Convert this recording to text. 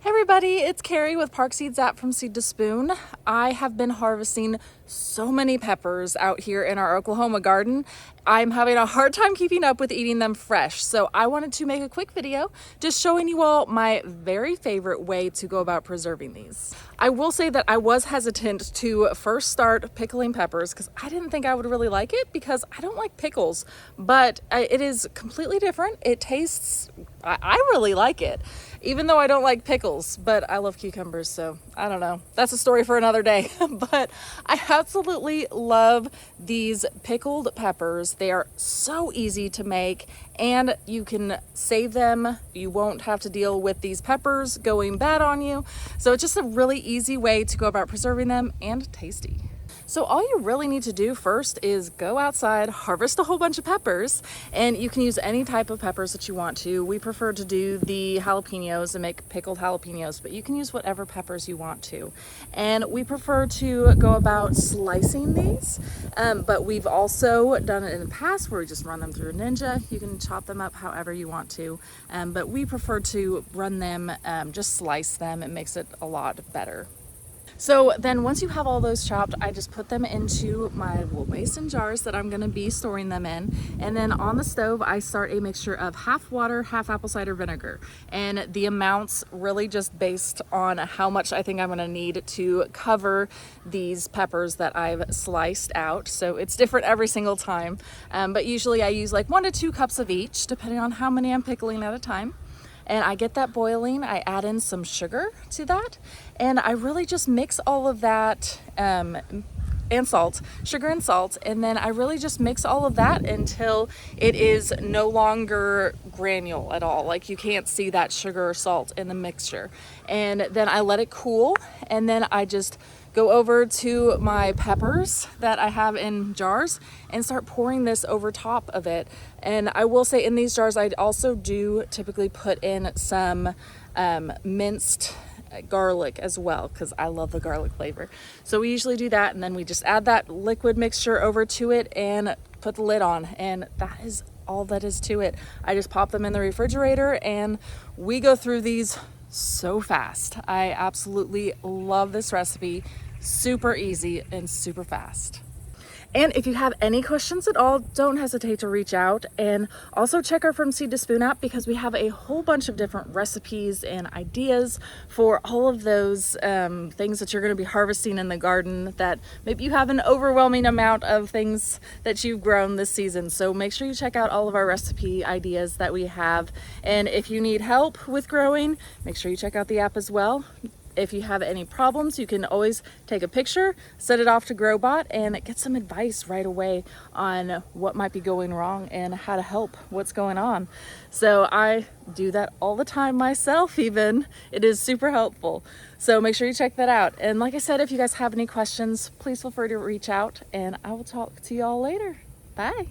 Hey everybody, it's Carrie with Park Seeds app from Seed to Spoon. I have been harvesting so many peppers out here in our Oklahoma garden. I'm having a hard time keeping up with eating them fresh, so I wanted to make a quick video just showing you all my very favorite way to go about preserving these. I will say that I was hesitant to first start pickling peppers because I didn't think I would really like it because I don't like pickles, but it is completely different. It tastes, I really like it, even though I don't like pickles, but I love cucumbers, so I don't know. That's a story for another day. But I absolutely love these pickled peppers. They are so easy to make and you can save them. You won't have to deal with these peppers going bad on you. So it's just a really easy way to go about preserving them and tasty. So all you really need to do first is go outside, harvest a whole bunch of peppers, and you can use any type of peppers that you want to. We prefer to do the jalapenos and make pickled jalapenos, but you can use whatever peppers you want to. And we prefer to go about slicing these, but we've also done it in the past where we just run them through a Ninja. You can chop them up however you want to, but we prefer to run them, just slice them. It makes it a lot better. So then once you have all those chopped, I just put them into my little mason jars that I'm gonna be storing them in. And then on the stove, I start a mixture of half water, half apple cider vinegar. And the amounts really just based on how much I think I'm gonna need to cover these peppers that I've sliced out. So it's different every single time. But usually I use like 1 to 2 cups of each, depending on how many I'm pickling at a time. And I get that boiling, I add in some sugar to that, and I really just mix all of that, and salt, sugar and salt, and then I really just mix all of that until it is no longer granule at all. Like you can't see that sugar or salt in the mixture. And then I let it cool, and then I just go over to my peppers that I have in jars and start pouring this over top of it. And I will say in these jars, I also do typically put in some minced garlic as well, because I love the garlic flavor. So we usually do that, and then we just add that liquid mixture over to it and put the lid on, and that is all that is to it. I just pop them in the refrigerator and we go through these so fast. I absolutely love this recipe. Super easy and super fast. And if you have any questions at all, don't hesitate to reach out, and also check our From Seed to Spoon app because we have a whole bunch of different recipes and ideas for all of those things that you're going to be harvesting in the garden, that maybe you have an overwhelming amount of things that you've grown this season. So make sure you check out all of our recipe ideas that we have. And if you need help with growing, make sure you check out the app as well. If you have any problems, you can always take a picture, set it off to GrowBot, and get some advice right away on what might be going wrong and how to help what's going on. So I do that all the time myself even. It is super helpful. So make sure you check that out. And like I said, if you guys have any questions, please feel free to reach out, and I will talk to you all later. Bye.